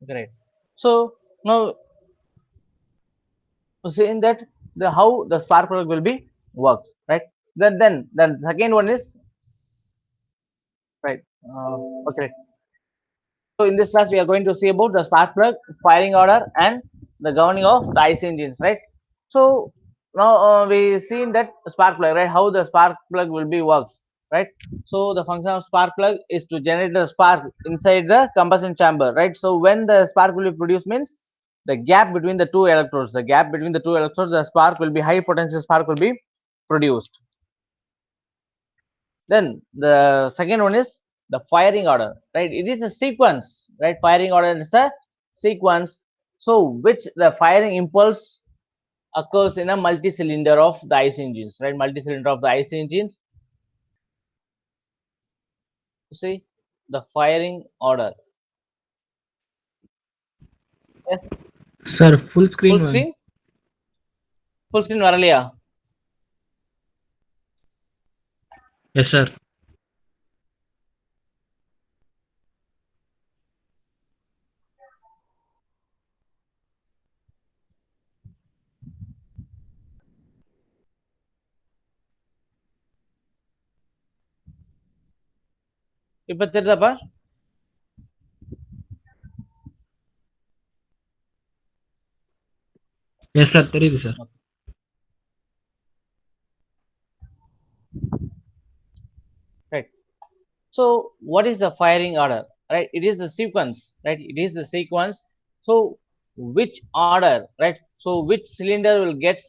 Great. So now seeing that the how the spark plug will be works, right? Then the second one is right. Okay. So in this class we are going to see about the spark plug, firing order, and the governing of the IC engines, right? So now we seen that spark plug, right? How the spark plug will be works, right? So the function of spark plug is to generate the spark inside the combustion chamber, right? So when the spark will be produced means the gap between the two electrodes, the spark will be high potential spark will be produced. Then the second one is the firing order, right? It is a sequence, right? Firing order is a sequence, so which the firing impulse occurs in a multi-cylinder of the IC engines, right? Multi-cylinder of the IC engines. You see the firing order. Yes, Sir, full full screen one. screen, full screen வரலையா? Yes, sir. இப்ப தெரியுதாப்பா? Yes, sir. தெரியுது sir. Right. So what is the firing order, right? It is the sequence, right? It is the sequence. So which order, right? So which cylinder will get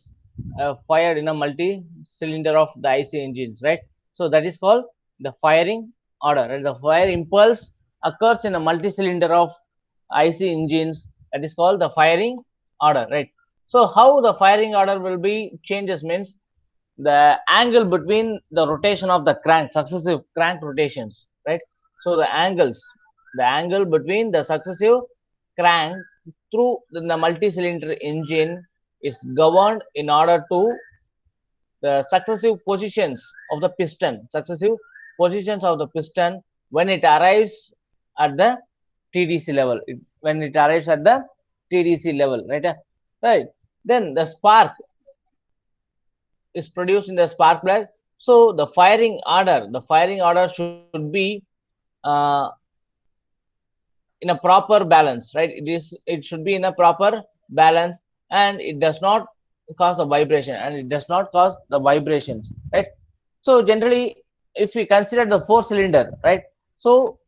fired in a multi-cylinder of the IC engines, right? So that is called the firing order, and the fire impulse occurs in a multi-cylinder of IC engines. That is called the firing order, right? So how the firing order will be changes means the angle between the rotation of the crank, successive crank rotations, right? So the angle between the successive crank through the multi-cylinder engine is governed in order to the successive positions of the piston when it arrives at the TDC level, when it arrives at the TDC level, right? Right. Then the spark is produced in the spark plug. So the firing order should be uh, in a proper balance, right? It should be in a proper balance, and it does not cause a vibration, right? So generally, if we consider the four cylinder, right? So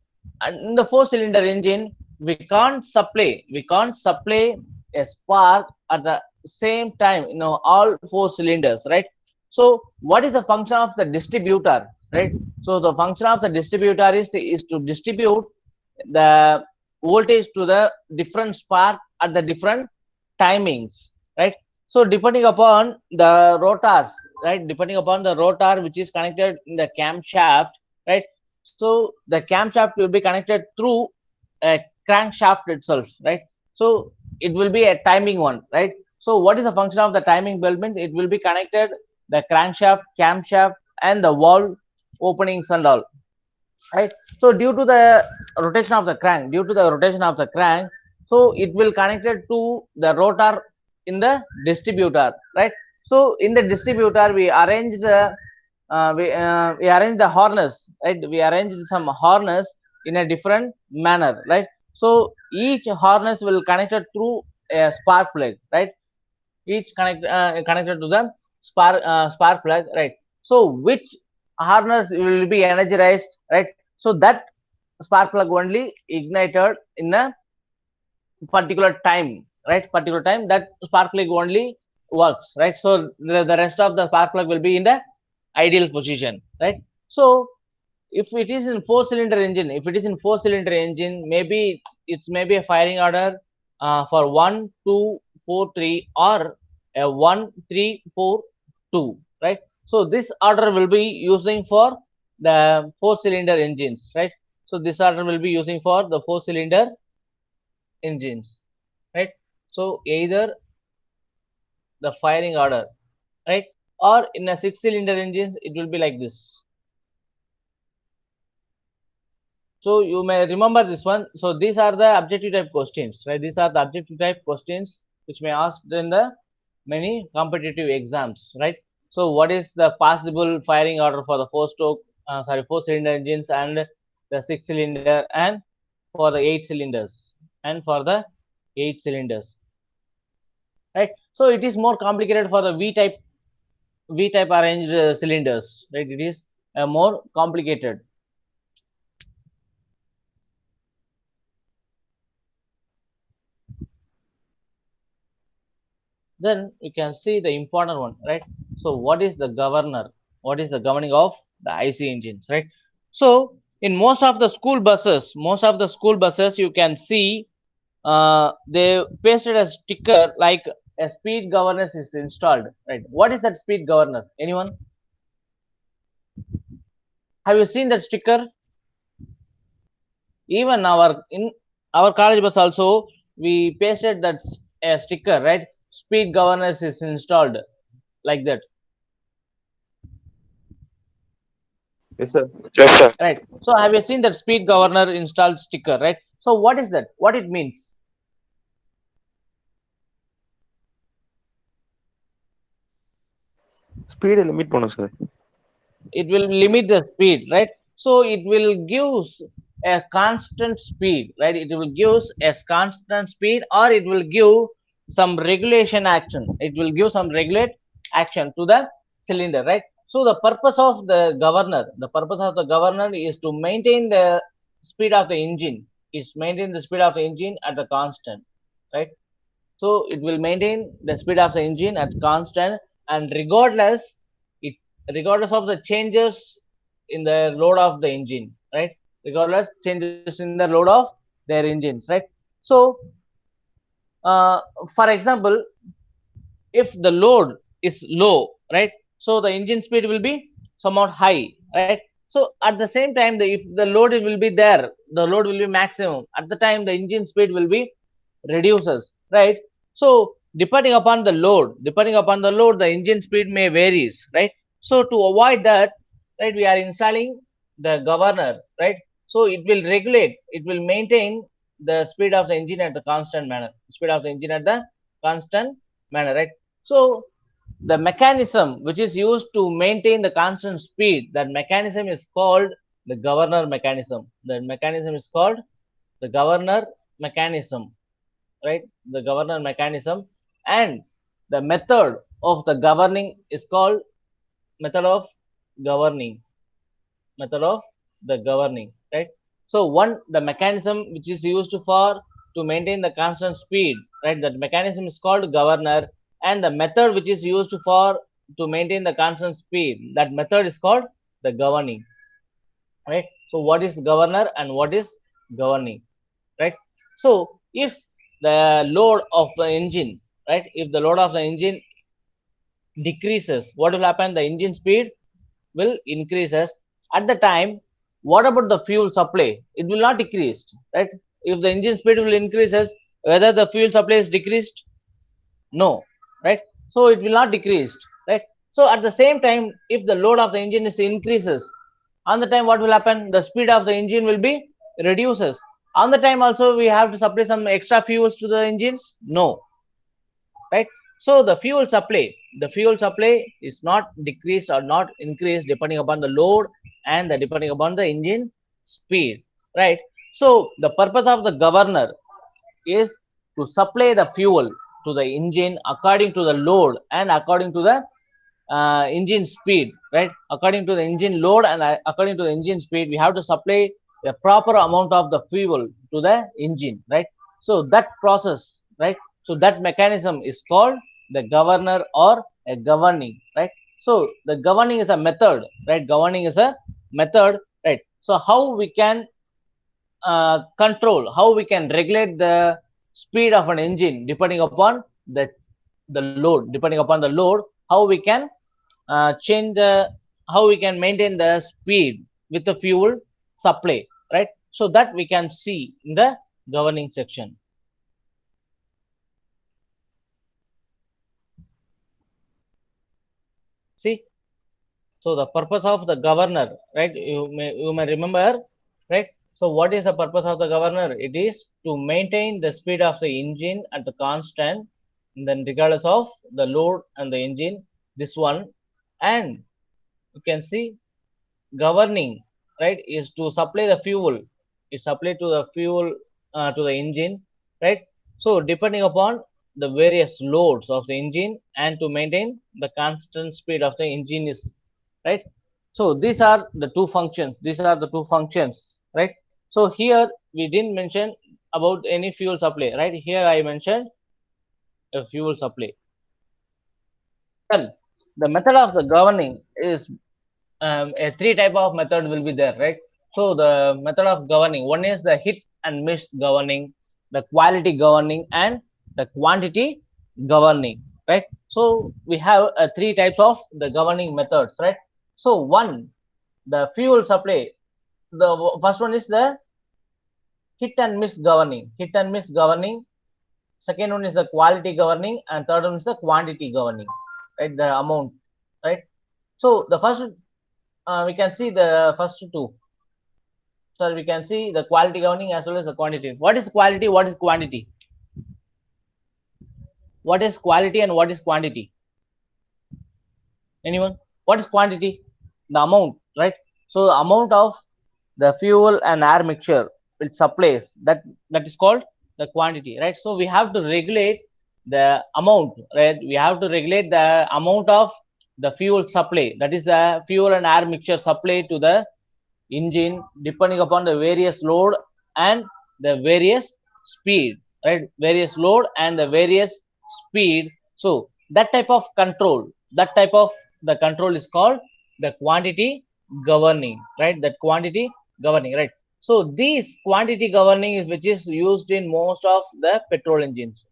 in the four cylinder engine, we can't supply a spark at the same time, all four cylinders, right? So what is the function of the distributor, right? So the function of the distributor is to distribute the voltage to the different spark at the different timings, right? So depending upon the rotors, right? Depending upon the rotor which is connected in the camshaft, right? So the camshaft will be connected through a crankshaft itself, right? So it will be a timing one, right? So what is the function of the timing belt means it will be connected the crankshaft, camshaft, and the valve openings and all, right? So due to the rotation of the crank, so it will connected to the rotor in the distributor, right? So in the distributor we arrange the harness, right? We arrange some harness in a different manner, right? So each harness will connected through a spark plug, right? Each connected to the spark plug, right? So which harness will be energized, right? So that spark plug only ignited in a particular time, right? Particular time that spark plug only works, right? So the rest of the spark plug will be in the ideal position, right? So if it is in four-cylinder engine, maybe it's maybe a firing order for 1, 2, 4, 3 or a 1, 3, 4, 2, right? So this order will be using for the four-cylinder engines, right? So this order will be using for the four-cylinder engines, right? So either the firing order, right? Or in a six-cylinder engines, it will be like this. So you may remember this one. So these are the objective type questions, right? These are the objective type questions which may asked in the many competitive exams, right? So what is the possible firing order for the four cylinder engines and the six cylinder and for the eight cylinders and for the eight cylinders, right? So it is more complicated for the V type arranged cylinders, right? It is more complicated. Then we can see the important one, right? So what is the governor? What is the governing of the IC engines, right? So in most of the school buses, you can see they pasted a sticker like a speed governor is installed, right? What is that speed governor? Anyone? Have you seen that sticker? Even in our college bus also, we pasted that a sticker, right? Speed governors is installed like that. Yes, sir. Yes, sir. Right. So have you seen that speed governor installed sticker, right? So what is that? What it means? Speed limit பண்ணும் sir. It will limit the speed, right? So it will give a constant speed, right? It will give a constant speed, or it will give some regulation action. It will give some regulate action to the cylinder, right? So the purpose of the governor is to maintain the speed of the engine, at the constant, right? So it will maintain the speed of the engine at constant, and it regardless of the changes in the load of the engine, right? Regardless changes in the load of their engines, right? So uh, for example, if the load is low, right, so the engine speed will be somewhat high, right? So at the same time, if the load will be there, the load will be maximum, at the time the engine speed will be reduces, right? So depending upon the load, the engine speed may varies, right? So to avoid that, right, we are installing the governor, right? So it will maintain the speed of the engine at the constant manner, right? So the mechanism which is used to maintain the constant speed, that mechanism is called the governor mechanism. The mechanism is called the governor mechanism, right? The governor mechanism. And the method of the governing is called method of governing method of the governing, right? So one, the mechanism which is used for to maintain the constant speed, right, that mechanism is called governor. And the method which is used for to maintain the constant speed, that method is called the governing, right? So what is governor and what is governing, right? So if the load of the engine, right, if the load of the engine decreases, what will happen? The engine speed will increases. At the time, what about the fuel supply? It will not decrease, right? If the engine speed will increases, whether the fuel supply is decreased? No, right? So it will not decrease, right? So at the same time, if the load of the engine is increases, on the time what will happen? The speed of the engine will be reduces. On the time also, we have to supply some extra fuels to the engines? No, right? So the fuel supply is not decreased or not increased depending upon the load and depending upon the engine speed, right? So the purpose of the governor is to supply the fuel to the engine according to the load and according to the engine speed, right? According to the engine load and according to the engine speed, we have to supply the proper amount of the fuel to the engine, right? So that process, right, so that mechanism is called the governor or a governing, right? So the governing is a method, right? Governing is a method, right? So how we can control, how we can regulate the speed of an engine depending upon the load, how we can change the how we can maintain the speed with the fuel supply, right? So that we can see in the governing section. See, so the purpose of the governor, right, you may remember, right? So what is the purpose of the governor? It is to maintain the speed of the engine at the constant, then regardless of the load and the engine, this one. And you can see governing, right, is to supply the fuel. It supply to the fuel to the engine, right? So depending upon the various loads of the engine and to maintain the constant speed of the engine is, right? So these are the two functions. These are the two functions, right? So here we didn't mention about any fuel supply, right? Here I mentioned a fuel supply. Well, the method of the governing is a three type of method will be there, right? So the method of governing, one is the hit and miss governing, the quality governing, and the quantity governing, right? So we have three types of the governing methods, right? So one, the fuel supply. The first one is the hit and miss governing. Hit and miss governing. Second one is the quality governing, and third one is the quantity governing, right? The amount, right? So the first, we can see the first two. So we can see the quality governing as well as the quantity. What is quality? What is quantity? What is quality and what is quantity? Anyone? What is quantity? The amount, right? So the amount of the fuel and air mixture which supplies, that is called the quantity, right? So we have to regulate the amount, right? We have to regulate the amount of the fuel supply, that is the fuel and air mixture supply to the engine depending upon the various load and the various speed, right? Various load and the various speed. So that type of control, that type of the control is called the quantity governing, right? That quantity governing, right? So these quantity governing is which is used in most of the petrol engines,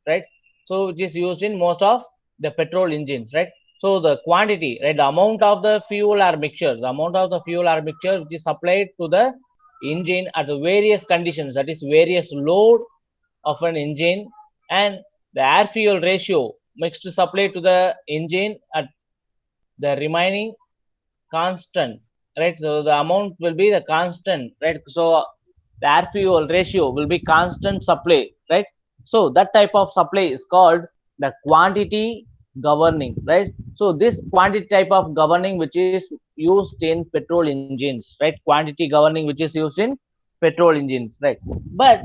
right? So which is used in most of the petrol engines, right? So the quantity, right, the amount of the fuel or mixture, the amount of the fuel or mixture which is supplied to the engine at the various conditions, that is various load of an engine, and the air fuel ratio mixed to supply to the engine at the remaining constant, right? So the amount will be the constant, right? So the air fuel ratio will be constant supply, right? So that type of supply is called the quantity governing, right? So this quantity type of governing which is used in petrol engines, right? Quantity governing which is used in petrol engines, right? But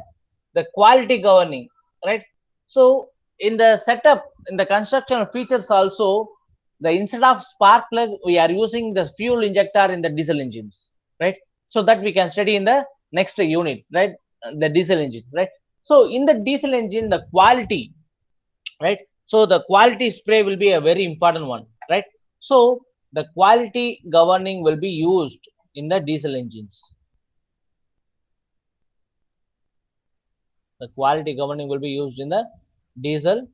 the quality governing, right? So in the setup, in the construction features also, the instead of spark plug we are using the fuel injector in the diesel engines, right? So that we can study in the next unit, right? The diesel engine, right? So in the diesel engine, the quality, right? So the quality spray will be a very important one, right? So the quality governing will be used in the diesel engines. The quality governing will be used in the diesel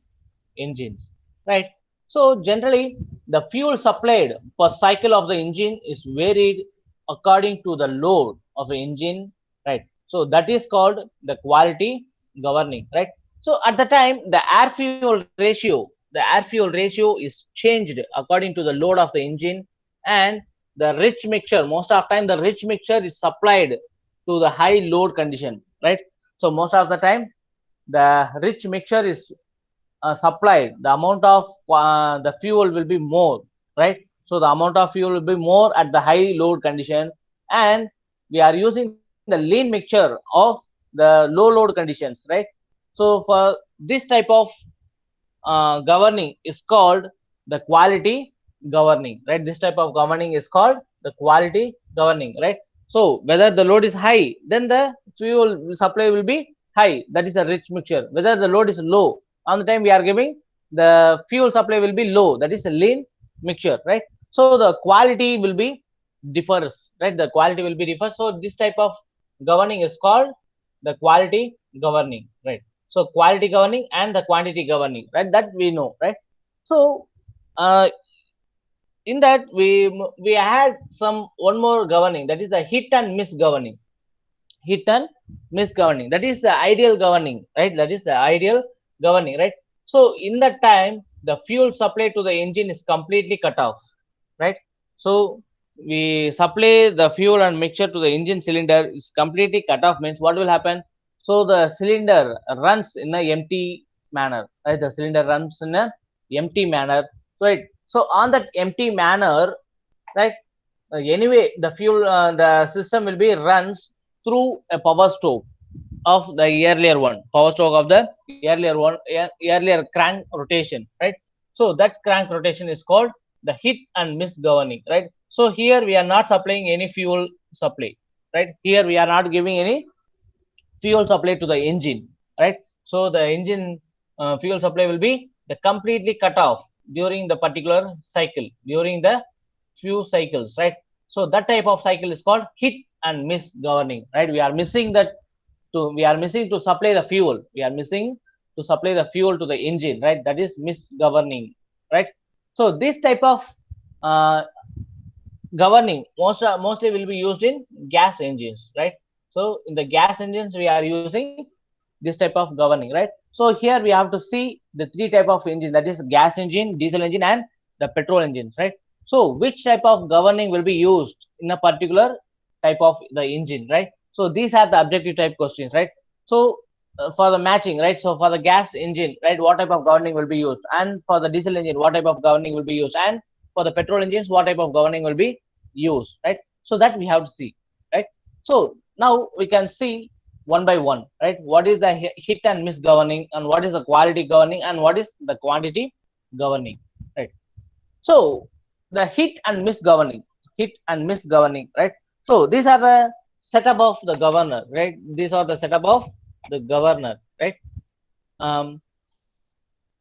engines, right? So generally the fuel supplied per cycle of the engine is varied according to the load of the engine, right? So that is called the quality governing, right? So at the time the air fuel ratio is changed according to the load of the engine, and the rich mixture, most of the time the rich mixture is supplied to the high load condition, right? So most of the time the rich mixture is supplied, the amount of the fuel will be more, right? So the amount of fuel will be more at the high load condition, and we are using the lean mixture of the low load conditions, right? So for this type of governing is called the quality governing, right? This type of governing is called the quality governing, right? So whether the load is high, then the fuel supply will be high, that is a rich mixture. Whether the load is low, on the time we are giving, the fuel supply will be low, that is a lean mixture, right? So the quality will be differs, right? The quality will be differs. So this type of governing is called the quality governing, right? So quality governing and the quantity governing, right? That we know, right? So in that we had some one more governing, that is the hit and miss governing. Hit and miss governing, that is the ideal governing, right? That is the ideal governing, right? So in that time the fuel supply to the engine is completely cut off, right? So we supply the fuel and mixture to the engine cylinder is completely cut off, means what will happen? So the cylinder runs in a empty manner, right? The cylinder runs in a empty manner, right? So on that empty manner, right? Anyway, the fuel, the system will be runs through a power stroke of the earlier one, power stroke of the earlier one, earlier crank rotation, right? So that crank rotation is called the hit and miss governing, right? So here we are not supplying any fuel supply, right? Here we are not giving any fuel supply to the engine, right? So the engine fuel supply will be the completely cut off during the particular cycle, during the few cycles, right? So that type of cycle is called hit and miss governing, right? We are missing that we are missing to supply the fuel. We are missing to supply the fuel to the engine, right? That is misgoverning, right? So this type of uh, governing mostly will be used in gas engines, right? So in the gas engines we are using this type of governing, right? So here we have to see the three type of engine, that is gas engine, diesel engine, and the petrol engines, right? So which type of governing will be used in a particular type of the engine, right? So these are the objective type questions, right? So for the matching, right? So for the gas engine, right, what type of governing will be used, and for the diesel engine what type of governing will be used, and for the petrol engines what type of governing will be used, right? So that we have to see, right? So now we can see one by one, right? What is the hit and miss governing, and what is the quality governing, and what is the quantity governing, right? So the hit and miss governing, hit and miss governing, right? So these are the setup of the governor, right? These are the setup of the governor, right? um,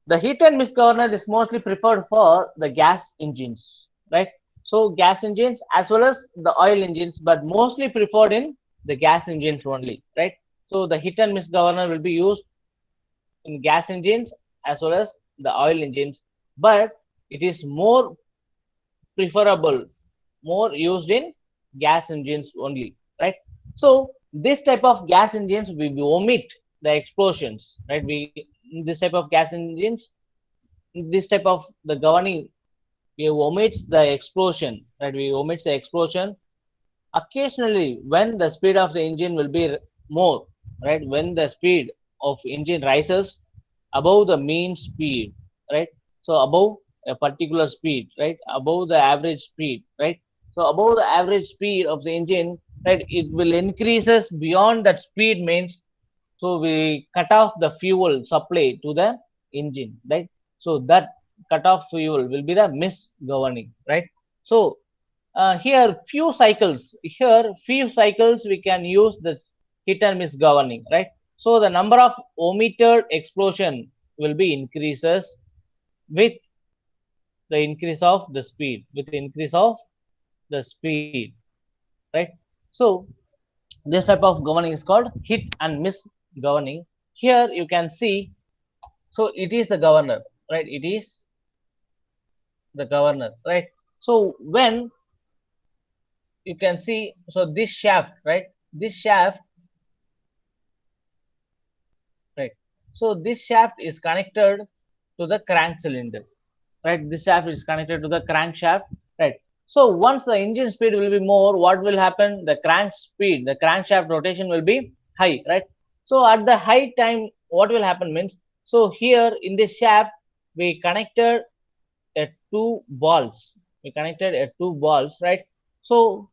the hit and miss governor is mostly preferred for the gas engines, right? So gas engines as well as the oil engines, but mostly preferred in the gas engines only, right? So the hit and miss governor will be used in gas engines as well as the oil engines, but it is more preferable, more used in gas engines only, right? So this type of gas engines we omit the explosions, right? We this type of gas engines, this type of the governing, we omits the explosion, right? We omits the explosion occasionally when the speed of the engine will be more, right? When the speed of engine rises above the mean speed, right? So above a particular speed, right? Above the average speed, right? So above the average speed of the engine, right, it will increases beyond that speed, means so we cut off the fuel supply to the engine, right? So that cut off fuel will be the misgoverning, right? So here few cycles we can use this hit and miss governing, right? So the number of omitted explosion will be increases with the increase of the speed, with the increase of the speed, right? So this type of governing is called hit and miss governing. Here you can see, so it is the governor, right? It is the governor, right? So when you can see, so this shaft, right? This shaft, right? So this shaft is connected to the crank cylinder, right? This shaft is connected to the crankshaft, right? So once the engine speed will be more, what will happen? The crank speed, the crankshaft rotation will be high, right? So at the high time, what will happen means, so here in this shaft, we connected a two balls. We connected a two balls, right? So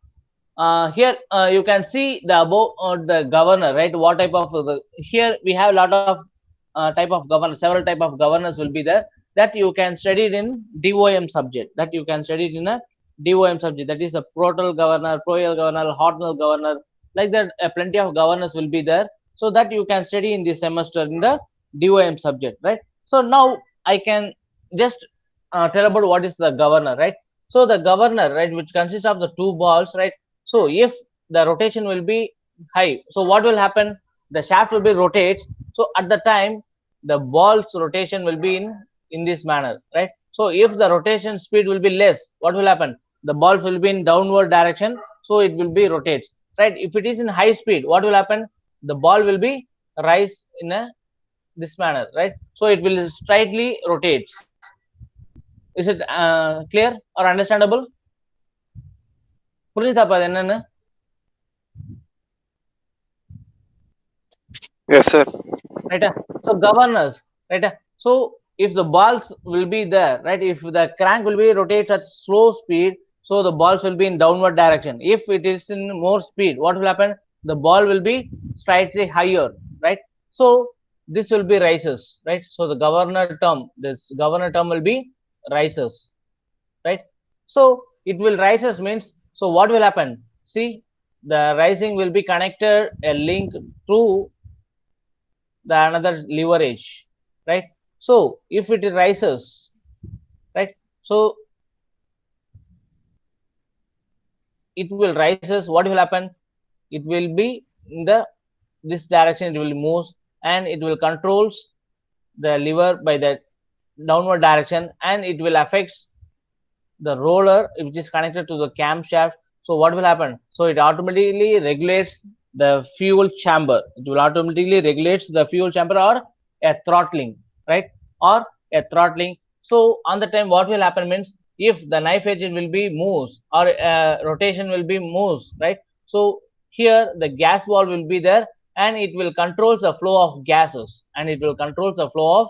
here you can see the above the governor, right? What type of here we have a lot of type of governor, several type of governors will be there, that you can study it in DOM subject, that you can study it in a DOM subject, that is the Protel governor, Proel governor, Hornell governor, like that plenty of governors will be there, so that you can study in this semester in the DOM subject, right? So now I can just tell about what is the governor, right? So the governor, right, which consists of the two balls, right? So if the rotation will be high, so what will happen? The shaft will be rotates. So at the time, the ball's rotation will be in this manner, right? So if the rotation speed will be less, what will happen? The ball will be in downward direction, so it will be rotates, right? If it is in high speed, what will happen? The ball will be rise in a this manner, right? So it will slightly rotates. Is it clear or understandable? புரியுதாப்பா அது என்னன்னு? Yes, sir. Right? So governors, right? So if the balls will be there, right? If the crank will be rotates at slow speed, so the balls will be in downward direction. If it is in more speed, what will happen? The ball will be slightly higher, right? So this will be rises, right? So the this governor term will be rises, right? So it will rises means, so what will happen? See, the rising will be connected a link through the another leverage, right? So if it rises, right, so it will rises, what will happen? It will be in the this direction, it will move, and it will controls the lever by the downward direction, and it will affect the roller which is connected to the camshaft. So what will happen? So it automatically regulates the fuel chamber. It will automatically regulates the fuel chamber, or a throttling, right? Or a throttling. So on the time what will happen means, if the knife edge will be moves, or rotation will be moves, right? So here the gas valve will be there, and it will control the flow of gases, and it will control the flow of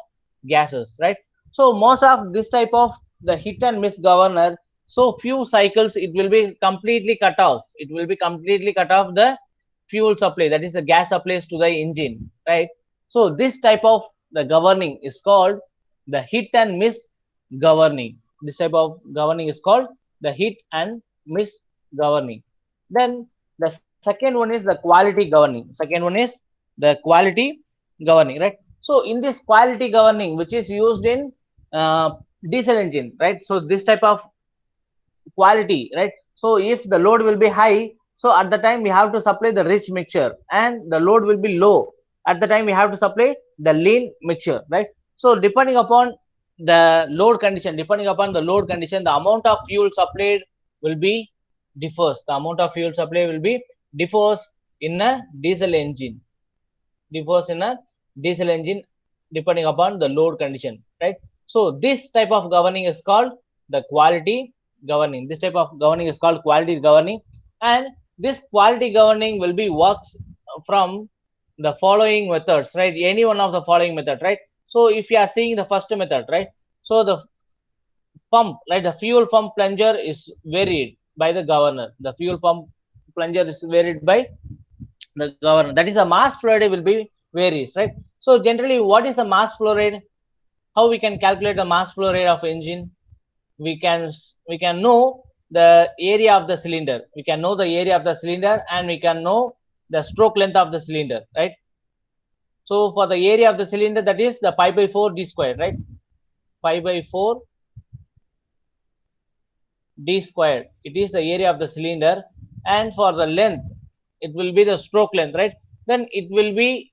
gases, right? So most of this type of the hit and miss governor, so few cycles it will be completely cut off. It will be completely cut off the fuel supply, that is the gas supplies to the engine, right? So this type of the governing is called the hit and miss governing. This type of governing is called the hit and miss governing. Then the second one is the quality governing. Second one is the quality governing, right? So in this quality governing, which is used in diesel engine, right? So this type of quality, right? So if the load will be high, so at the time we have to supply the rich mixture, and the load will be low, at the time we have to supply the lean mixture, right? So depending upon the load condition, the amount of fuel supplied will be differs. The amount of fuel supply will be differs in a diesel engine, depending upon the load condition, right? So this type of governing is called the quality governing. This type of governing is called quality governing, and this quality governing will be works from the following methods, right? Any one of the following method, right? So if you are seeing the first method, right? So the pump, right, the fuel pump plunger is varied by the governor. The fuel pump plunger is varied by the governor, that is the mass flow rate will be varies, right? So generally, what is the mass flow rate? How we can calculate the mass flow rate of engine? We can know the area of the cylinder. We can know the area of the cylinder, and we can know the stroke length of the cylinder, right? So for the area of the cylinder, that is the pi by 4 d squared, right? Pi by 4 d squared, it is the area of the cylinder. And for the length, it will be the stroke length, right? Then it will be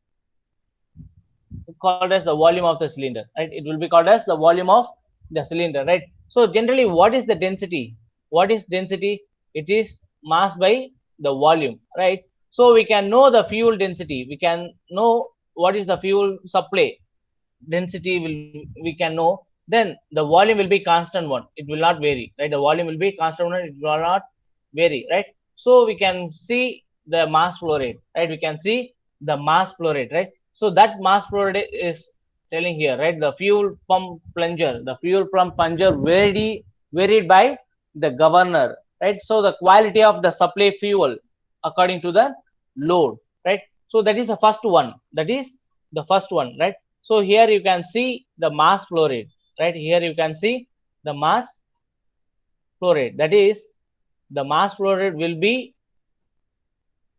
called as the volume of the cylinder, right? It will be called as the volume of the cylinder, right? So generally, what is the density? What is density? It is mass by the volume, right? So we can know the fuel density. We can know what is the fuel supply density, we can know. Then the volume will be constant one. It will not vary, right? The volume will be constant one. It will not vary, right? So we can see the mass flow rate, right? We can see the mass flow rate, right? So that mass flow rate is telling here, right? The fuel pump plunger, varied by the governor, right? So the quality of the supply fuel according to the load, right? So that is the first one. That is the first one, right? So here you can see the mass flow rate, right? Here you can see the mass flow rate. That is, the mass flow rate will be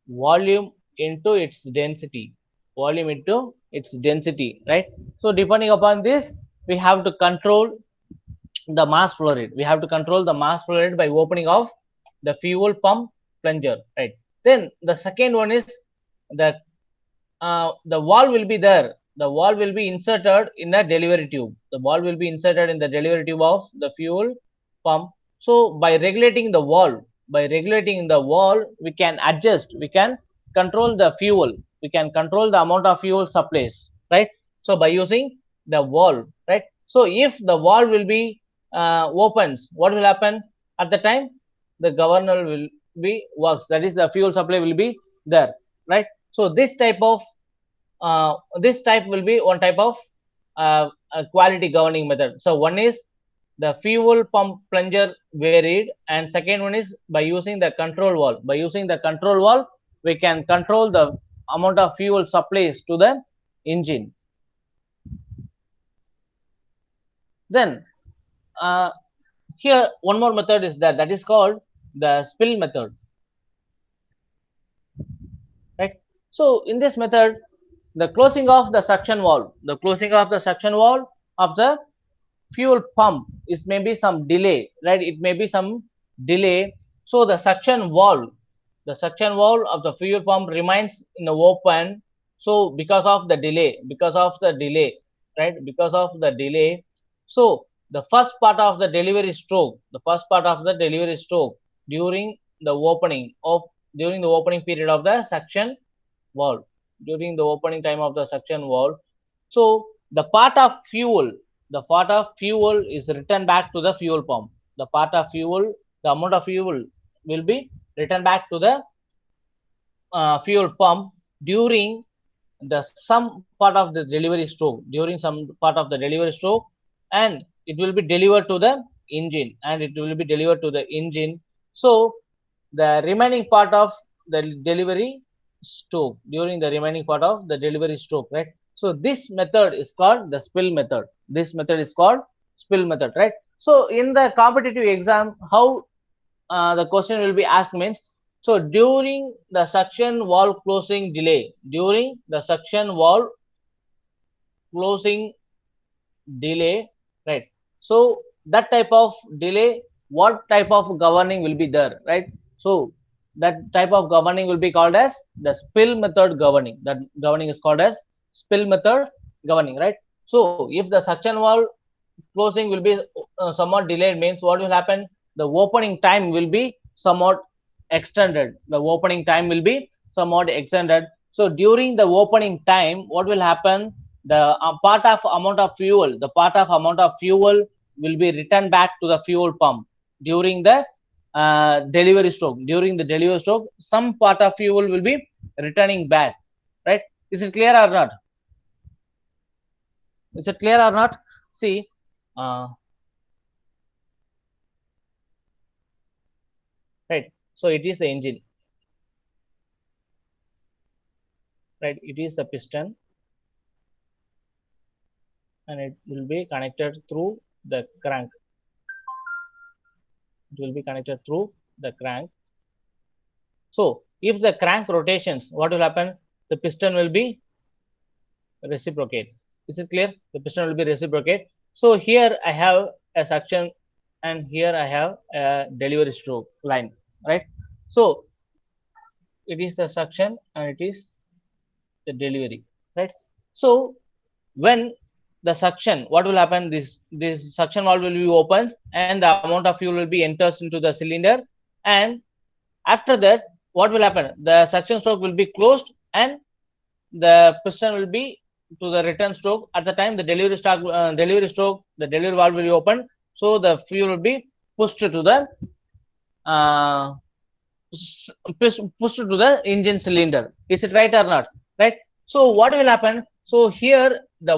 volume into its density. Volume into its density, right? So depending upon this, we have to control the mass flow rate. We have to control the mass flow rate by opening of the fuel pump plunger, right? Then the second one is the valve will be there. The valve will be inserted in a delivery tube. The valve will be inserted in the delivery tube of the fuel pump. So by regulating the valve, we can adjust, we can control the fuel, we can control the amount of fuel supplies, right? So by using the valve, right? So if the valve will be opens, what will happen? At the time, the governor will be works. That is, the fuel supply will be there, right? So this type will be one type of a quality governing method. So one is the fuel pump plunger varied, and second one is by using the control valve. By using the control valve, we can control the amount of fuel supplies to the engine. Then here one more method is that is called the spill method, right? So in this method, the closing of the suction valve of the fuel pump is maybe some delay, right? It may be some delay. So the suction valve of the fuel pump remains in the open. So because of the delay, right? Because of the delay, so the first part of the delivery stroke, during the opening period of the suction valve, during the opening time of the suction valve. So the part of fuel is returned back to the fuel pump. The amount of fuel will be returned back to the fuel pump during some part of the delivery stroke, and it will be delivered to the engine. So the remaining part of the delivery stroke, right? So this method is called the spill method. Right? So in the competitive exam, how the question will be asked means, so during the suction valve closing delay, right? So that type of delay, what type of governing will be there, right? So that type of governing will be called as the spill method governing. That governing is called as spill method governing, right? So if the suction valve closing will be somewhat delayed, means what will happen? The opening time will be somewhat extended. So during the opening time, what will happen? The part of amount of fuel will be returned back to the fuel pump during the delivery stroke. Some part of fuel will be returning back, right? Is it clear or not? See, right? So it is the engine, right? It is the piston, and it will be connected through the crank. So if the crank rotations, what will happen? The piston will be reciprocate. Is it clear? The piston will be reciprocate. So here I have a suction, and here I have a delivery stroke line, right? So it is the suction and it is the delivery, right? So when the suction, what will happen? This suction valve will be opened, and the amount of fuel will be enters into the cylinder, and after that, what will happen? The suction stroke will be closed, and the piston will be to the return stroke. At the time the delivery valve will be opened, so the fuel will be pushed to the engine cylinder. Is it right or not? Right? So what will happen? So here the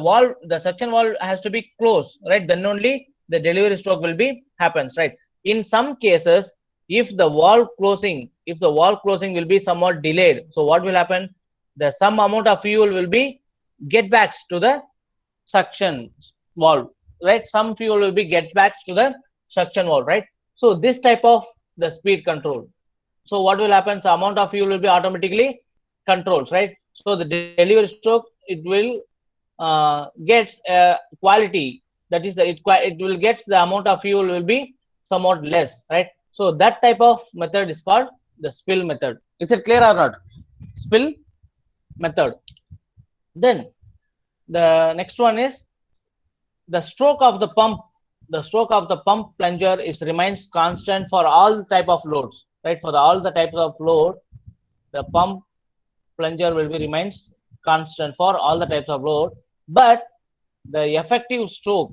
suction valve has to be closed, right? Then only the delivery stroke will be happens, right? In some cases, if the valve closing will be somewhat delayed, so what will happen? The some amount of fuel will be get back to the suction valve, right? Some fuel will be get back to the suction valve, right? So this type of the speed control. So what will happen? So amount of fuel will be automatically controlled, right? So the delivery stroke, it will gets quality, that is it will get the amount of fuel will be somewhat less, right? So that type of method is called the spill method. Is it clear or not? Spill method. Then the next one is the stroke of the pump plunger is remains constant for all type of loads, right? For all the types of load, the pump plunger will be remains constant for all the types of load, but the effective stroke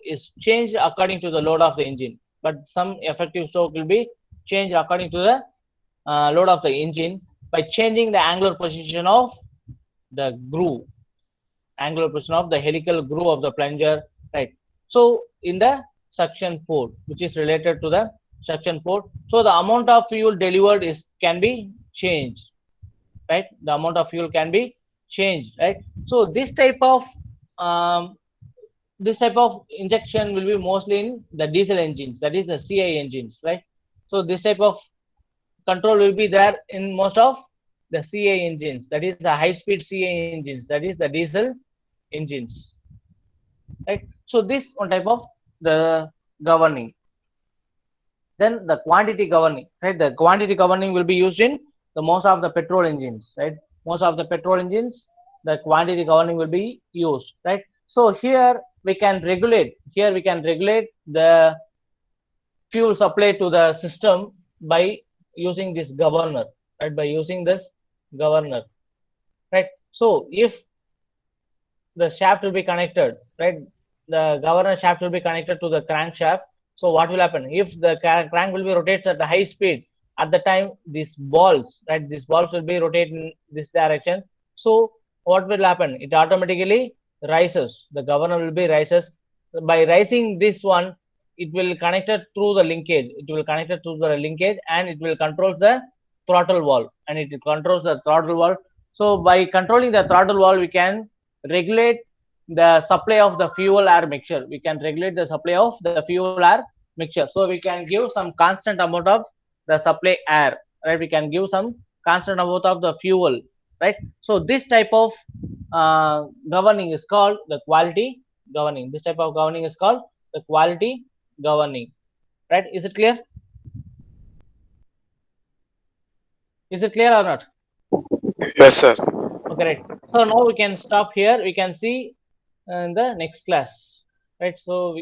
is changed according to the load of the engine. But some effective stroke will be changed according to the load of the engine by changing the angular position of the groove, angular position of the helical groove of the plunger, right? So in the suction port, which is related to the suction port, so the amount of fuel delivered can be changed, right? The amount of fuel can be changed, right? So um, this type of injection will be mostly in the diesel engines, that is the CI engines, right? So this type of control will be there in most of the CI engines, that is the high speed CI engines, that is the diesel engines, right? So this one type of the governing. Then the quantity governing, right? The quantity governing will be used in the most of the petrol engines, right? Most of the petrol engines, the quantity governing will be used, right? So here we can regulate. Here we can regulate the fuel supply to the system by using this governor, right? By using this governor, right? So if the shaft will be connected, right? The governor shaft will be connected to the crankshaft. So what will happen if the crank will be rotated at the high speed? At the time, these balls, right? These balls will be rotated in this direction. So what will happen? It automatically rises. The governor will be rises. By rising this one, it will connect it through the linkage. It will connect it through the linkage, and it will control the throttle valve, and it controls the throttle valve. So by controlling the throttle valve, we can regulate the supply of the fuel air mixture. We can regulate the supply of the fuel air mixture. So we can give some constant amount of the supply air, right? We can give some constant amount of the fuel, right? So this type of governing is called the quality governing. This type of governing is called the quality governing, right? Is it clear? Is it clear or not? Yes, sir. Okay, right. So now we can stop here. We can see in the next class, right? So